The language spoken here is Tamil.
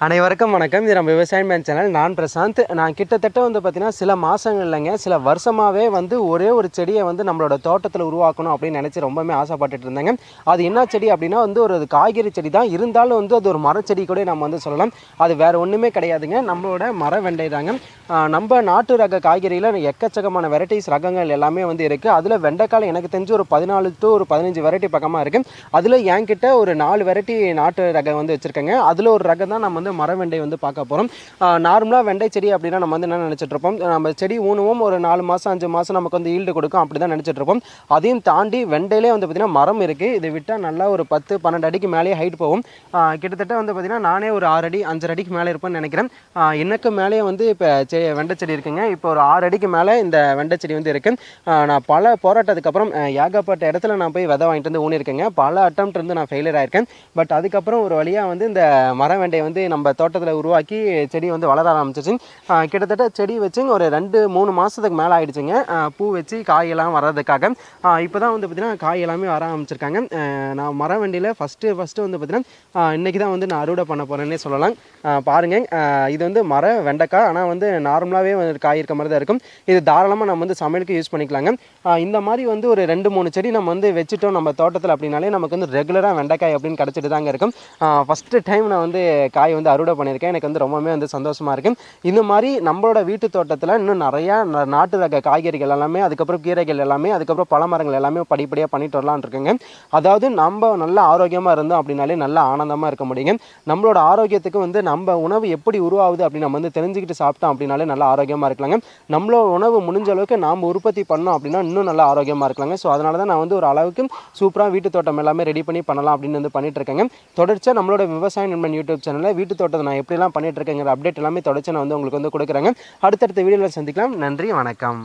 அனைவருக்கும் வணக்கம். இது நம்ம விவசாயம் மேன் சேனல். நான் பிரசாந்த். நான் கிட்டத்தட்ட வந்து பார்த்தீங்கன்னா சில மாதங்கள் இல்லைங்க, சில வருஷமாகவே வந்து ஒரே ஒரு செடியை வந்து நம்மளோட தோட்டத்தில் உருவாக்கணும் அப்படின்னு நினச்சி ரொம்பவுமே ஆசைப்பட்டுட்டு இருந்தேங்க. அது என்ன செடி அப்படின்னா வந்து ஒரு காய்கறி செடி தான், இருந்தாலும் வந்து அது ஒரு மரச்செடி கூட நம்ம வந்து சொல்லலாம். அது வேறு ஒன்றுமே கிடையாதுங்க, நம்மளோட மர வெண்டை தாங்க. நம்ம நாட்டு ரக காய்கறியில் எக்கச்சக்கமான வெரைட்டிஸ் ரகங்கள் எல்லாமே வந்து இருக்குது. அதில் வெண்டைக்காய் எனக்கு தெரிஞ்சு ஒரு 14 to 15 வெரைட்டி பக்கமாக இருக்குது. அதில் என்கிட்ட ஒரு 4 வெரைட்டி நாட்டு ரகம் வந்து வச்சுருக்கேங்க. அதில் ஒரு ரகம் தான் நம்ம வந்து மர வெண்டை வந்து பார்க்க போகிறோம். நார்மலாக வெண்டை செடி அப்படின்னா நம்ம வந்து என்ன நினச்சிட்டு இருப்போம், நம்ம செடி ஊனுவோம், ஒரு 4 மாதம் 5 மாதம் நமக்கு வந்து ஈல்டு கொடுக்கும், அப்படி தான் நினச்சிட்டு இருப்போம். அதையும் தாண்டி வெண்டையிலே வந்து பார்த்திங்கன்னா மரம் இருக்குது. இது விட்டால் நல்லா ஒரு 10-12 அடிக்கு மேலேயே ஹைட் போகும். கிட்டத்தட்ட வந்து பார்த்திங்கன்னா நானே ஒரு 6 அடி 5 அடிக்கு மேலே இருப்பேன்னு நினைக்கிறேன். எனக்கு மேலேயே வந்து இப்போ வெண்டை செடி இருக்குங்க. இப்போ ஒரு 6 அடிக்கு மேலே இந்த வெண்டை செடி வந்து இருக்குது. நான் பல போராட்டத்துக்கு அப்புறம் ஏகப்பட்ட இடத்துல நான் போய் விதை வாங்கிட்டு வந்து ஊனிருக்கேங்க. பல அட்டம்ப்ட் வந்து நான் ஃபெயிலியர் ஆயிருக்கேன். பட் அதுக்கப்புறம் ஒரு வழியாக வந்து இந்த மர வெண்டையை வந்து நம்ம தோட்டத்தில் உருவாக்கி செடி வந்து வளர ஆரம்பிச்சிச்சு. கிட்டத்தட்ட செடி வச்சு ஒரு 2-3 மாதத்துக்கு மேலே ஆகிடுச்சுங்க, பூ வச்சு காயெல்லாம் வர்றதுக்காக. இப்போ தான் வந்து பார்த்திங்கன்னா காய் எல்லாமே வர ஆரம்பிச்சிருக்காங்க. நான் மர வெண்டையில் ஃபஸ்ட்டு வந்து பார்த்திங்கன்னா இன்றைக்கி தான் வந்து நான் அறுவடை பண்ண போகிறேன்னே சொல்லலாம். பாருங்கள், இது வந்து மர வெண்டைக்காய், ஆனால் வந்து நார்மலாகவே வந்து காய் இருக்க மாதிரி தான் இருக்கும். இது தாராளமாக நம்ம வந்து சமையலுக்கு யூஸ் பண்ணிக்கலாங்க. இந்த மாதிரி வந்து ஒரு 2-3 செடி நம்ம வந்து வச்சுட்டோம் நம்ம தோட்டத்தில் அப்படின்னாலே நமக்கு வந்து ரெகுலராக வெண்டைக்காய் அப்படின்னு கிடச்சிட்டு தாங்க இருக்கும். ஃபஸ்ட்டு டைம் நான் வந்து காய் வந்து அறுவடை பண்ணியிருக்கேன். எனக்கு வந்து ரொம்பவே வந்து சந்தோஷமாக இருக்குது. இந்த மாதிரி நம்மளோட வீட்டு தோட்டத்தில் இன்னும் நிறையா நாட்டு ரக காய்கறிகள் எல்லாமே, அதுக்கப்புறம் கீரைகள் எல்லாமே, அதுக்கப்புறம் பழமரங்கள் எல்லாமே படிப்படியாக பண்ணிட்டு வரலான் இருக்குங்க. அதாவது நம்ம நல்ல ஆரோக்கியமாக இருந்தோம் அப்படின்னாலே நல்ல ஆனந்தமாக இருக்க முடியுங்க. நம்மளோட ஆரோக்கியத்துக்கு வந்து நம்ம உணவு எப்படி உருவாகுது அப்படின்னு நம்ம வந்து தெரிஞ்சுக்கிட்டு சாப்பிட்டோம் அப்படின்னாலே நல்லா ஆரோக்கியமாக இருக்கலாங்க. நம்மளோட உணவு முடிஞ்ச அளவுக்கு நாம் உற்பத்தி பண்ணோம் அப்படின்னா இன்னும் நல்லா ஆரோக்கியமாக இருக்கலாங்க. ஸோ அதனால தான் நான் வந்து ஒரு அளவுக்கு சூப்பராக வீட்டு தோட்டம் எல்லாமே ரெடி பண்ணலாம் அப்படின்னு வந்து பண்ணிட்டு இருக்கேங்க. தொடர்ச்சியாக நம்மளோட விவசாய நண்பன் யூடியூப் சேனலில் வீட்டு தோட்டத்தை நான் எப்படிலாம் பண்ணிட்டு இருக்கேங்கிற அப்டேட் எல்லாமே தொடர்ச்சி நான் வந்து உங்களுக்கு வந்து கொடுக்குறேங்க. அடுத்தடுத்த வீடியோவில் சந்திக்கலாம். நன்றி, வணக்கம்.